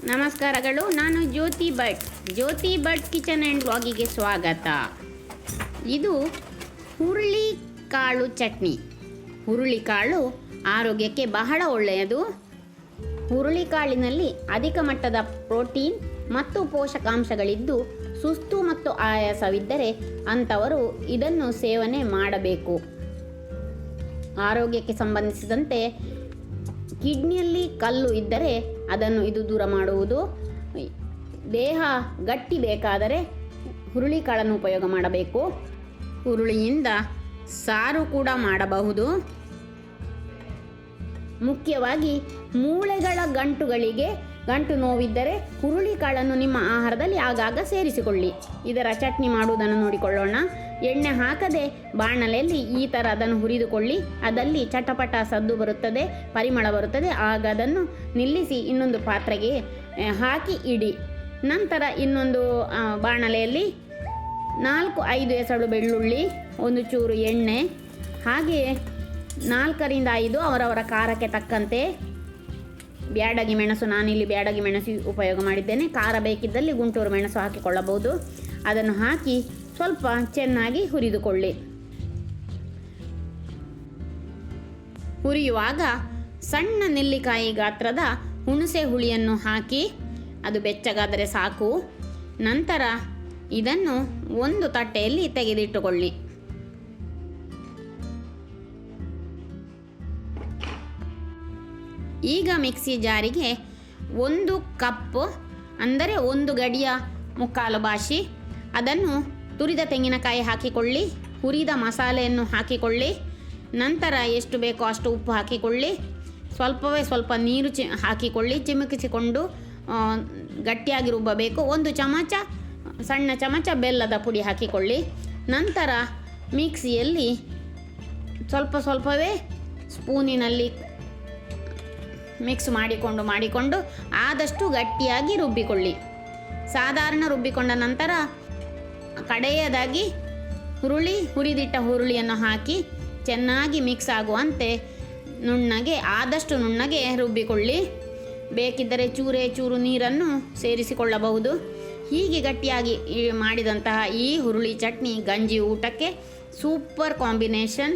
ನಮಸ್ಕಾರಗಳು. ನಾನು ಜ್ಯೋತಿ Bhat kitchen and ವ್ಲಾಗಿಗೆ ಸ್ವಾಗತ. ಇದು ಹುರುಳಿಕಾಳು ಚಟ್ನಿ. ಹುರುಳಿಕಾಳು ಆರೋಗ್ಯಕ್ಕೆ ಬಹಳ ಒಳ್ಳೆಯದು. ಹುರುಳಿಕಾಳಿನಲ್ಲಿ ಅಧಿಕ ಮಟ್ಟದ ಪ್ರೋಟೀನ್ ಮತ್ತು ಪೋಷಕಾಂಶಗಳಿದ್ದು ಸುಸ್ತು ಮತ್ತು ಆಯಾಸವಿದ್ದರೆ ಅಂಥವರು ಇದನ್ನು ಸೇವನೆ ಮಾಡಬೇಕು. ಆರೋಗ್ಯಕ್ಕೆ ಸಂಬಂಧಿಸಿದಂತೆ ಕಿಡ್ನಿಯಲ್ಲಿ ಕಲ್ಲು ಇದ್ದರೆ ಅದನ್ನು ಇದು ದೂರ ಮಾಡುವುದು. ದೇಹ ಗಟ್ಟಿ ಬೇಕಾದರೆ ಹುರುಳಿಕಾಳನ್ನು ಉಪಯೋಗ ಮಾಡಬೇಕು. ಹುರುಳಿಯಿಂದ ಸಾರು ಕೂಡ ಮಾಡಬಹುದು. ಮುಖ್ಯವಾಗಿ ಮೂಳೆಗಳ ಗಂಟು ನೋವಿದ್ದರೆ ಹುರುಳಿಕಾಳನ್ನು ನಿಮ್ಮ ಆಹಾರದಲ್ಲಿ ಆಗಾಗ ಸೇರಿಸಿಕೊಳ್ಳಿ. ಇದರ ಚಟ್ನಿ ಮಾಡುವುದನ್ನು ನೋಡಿಕೊಳ್ಳೋಣ. ಎಣ್ಣೆ ಹಾಕದೆ ಬಾಣಲೆಯಲ್ಲಿ ಈ ಥರ ಅದನ್ನು ಹುರಿದುಕೊಳ್ಳಿ. ಅದಲ್ಲಿ ಚಟಪಟ ಸದ್ದು ಬರುತ್ತದೆ, ಪರಿಮಳ ಬರುತ್ತದೆ. ಆಗ ಅದನ್ನು ನಿಲ್ಲಿಸಿ ಇನ್ನೊಂದು ಪಾತ್ರೆಗೆ ಹಾಕಿ ಇಡಿ. ನಂತರ ಇನ್ನೊಂದು ಬಾಣಲೆಯಲ್ಲಿ 4-5 ಎಸಳು ಬೆಳ್ಳುಳ್ಳಿ, ಒಂದು ಚೂರು ಎಣ್ಣೆ, ಹಾಗೆಯೇ 4-5 ಅವರವರ ಖಾರಕ್ಕೆ ತಕ್ಕಂತೆ ಬ್ಯಾಡಗಿ ಮೆಣಸು. ನಾನಿಲ್ಲಿ ಬ್ಯಾಡಗಿ ಮೆಣಸು ಉಪಯೋಗ ಮಾಡಿದ್ದೇನೆ. ಖಾರ ಬೇಕಿದ್ದಲ್ಲಿ ಗುಂಟೂರು ಮೆಣಸು ಹಾಕಿಕೊಳ್ಳಬಹುದು. ಅದನ್ನು ಹಾಕಿ ಸ್ವಲ್ಪ ಚೆನ್ನಾಗಿ ಹುರಿದುಕೊಳ್ಳಿ. ಹುರಿಯುವಾಗ ಸಣ್ಣ ನೆಲ್ಲಿಕಾಯಿ ಗಾತ್ರದ ಹುಣಸೆ ಹುಳಿಯನ್ನು ಹಾಕಿ ಅದು ಬೆಚ್ಚಗಾದರೆ ಸಾಕು. ನಂತರ ಇದನ್ನು ಒಂದು ತಟ್ಟೆಯಲ್ಲಿ ತೆಗೆದಿಟ್ಟುಕೊಳ್ಳಿ. ಈಗ ಮಿಕ್ಸಿ ಜಾರಿಗೆ 1 ಕಪ್ ಅಂದರೆ 1 ಗಡಿಯ 3/4 ಬಾಶಿ ಅದನ್ನು ತುರಿದ ತೆಂಗಿನಕಾಯಿ ಹಾಕಿಕೊಳ್ಳಿ. ಹುರಿದ ಮಸಾಲೆಯನ್ನು ಹಾಕಿಕೊಳ್ಳಿ. ನಂತರ ಎಷ್ಟು ಬೇಕೋ ಅಷ್ಟು ಉಪ್ಪು ಹಾಕಿಕೊಳ್ಳಿ. ಸ್ವಲ್ಪ ನೀರು ಹಾಕಿಕೊಳ್ಳಿ. ಚಿಮುಕಿಸಿಕೊಂಡು ಗಟ್ಟಿಯಾಗಿ ರುಬ್ಬಬೇಕು. 1 ಸಣ್ಣ ಚಮಚ ಬೆಲ್ಲದ ಪುಡಿ ಹಾಕಿಕೊಳ್ಳಿ. ನಂತರ ಮಿಕ್ಸಿಯಲ್ಲಿ ಸ್ವಲ್ಪವೇ ಸ್ಪೂನಿನಲ್ಲಿ ಮಿಕ್ಸ್ ಮಾಡಿಕೊಂಡು ಆದಷ್ಟು ಗಟ್ಟಿಯಾಗಿ ರುಬ್ಬಿಕೊಳ್ಳಿ. ಸಾಧಾರಣ ರುಬ್ಬಿಕೊಂಡ ನಂತರ ಕಡೆಯದಾಗಿ ಹುರಿದಿಟ್ಟ ಹುರುಳಿಯನ್ನು ಹಾಕಿ ಚೆನ್ನಾಗಿ ಮಿಕ್ಸ್ ಆಗುವಂತೆ ಆದಷ್ಟು ನುಣ್ಣಗೆ ರುಬ್ಬಿಕೊಳ್ಳಿ. ಬೇಕಿದ್ದರೆ ಚೂರು ನೀರನ್ನು ಸೇರಿಸಿಕೊಳ್ಳಬಹುದು. ಹೀಗೆ ಗಟ್ಟಿಯಾಗಿ ಮಾಡಿದಂತಹ ಈ ಹುರುಳಿ ಚಟ್ನಿ ಗಂಜಿ ಊಟಕ್ಕೆ ಸೂಪರ್ ಕಾಂಬಿನೇಷನ್.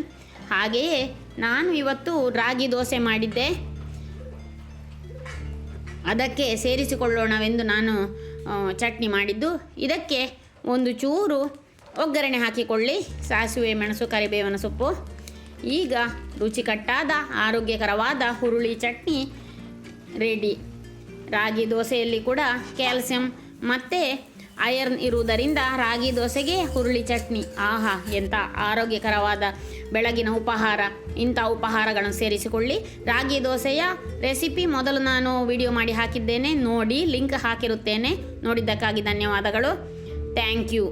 ಹಾಗೆಯೇ ನಾನು ಇವತ್ತು ರಾಗಿ ದೋಸೆ ಮಾಡಿದ್ದೆ. ಅದಕ್ಕೆ ಸೇರಿಸಿಕೊಳ್ಳೋಣವೆಂದು ನಾನು ಚಟ್ನಿ ಮಾಡಿದ್ದು. ಇದಕ್ಕೆ 1 ಚೂರು ಒಗ್ಗರಣೆ ಹಾಕಿಕೊಳ್ಳಿ. ಸಾಸಿವೆ, ಮೆಣಸು, ಕರಿಬೇವಿನ ಸೊಪ್ಪು. ಈಗ ರುಚಿಕಟ್ಟಾದ ಆರೋಗ್ಯಕರವಾದ ಹುರುಳಿ ಚಟ್ನಿ ರೆಡಿ. ರಾಗಿ ದೋಸೆಯಲ್ಲಿ ಕೂಡ ಕ್ಯಾಲ್ಸಿಯಂ ಮತ್ತು ಐರನ್ ಇರುವುದರಿಂದ ರಾಗಿ ದೋಸೆಗೆ ಹುರುಳಿ ಚಟ್ನಿ ಆಹಾ ಎಂಥ ಆರೋಗ್ಯಕರವಾದ ಬೆಳಗಿನ ಉಪಹಾರ. ಇಂಥ ಉಪಹಾರಗಳನ್ನು ಸೇರಿಸಿಕೊಳ್ಳಿ. ರಾಗಿ ದೋಸೆಯ ರೆಸಿಪಿ ಮೊದಲು ನಾನು ವಿಡಿಯೋ ಮಾಡಿ ಹಾಕಿದ್ದೇನೆ, ನೋಡಿ. ಲಿಂಕ್ ಹಾಕಿರುತ್ತೇನೆ. ನೋಡಿದ್ದಕ್ಕಾಗಿ ಧನ್ಯವಾದಗಳು. Thank you.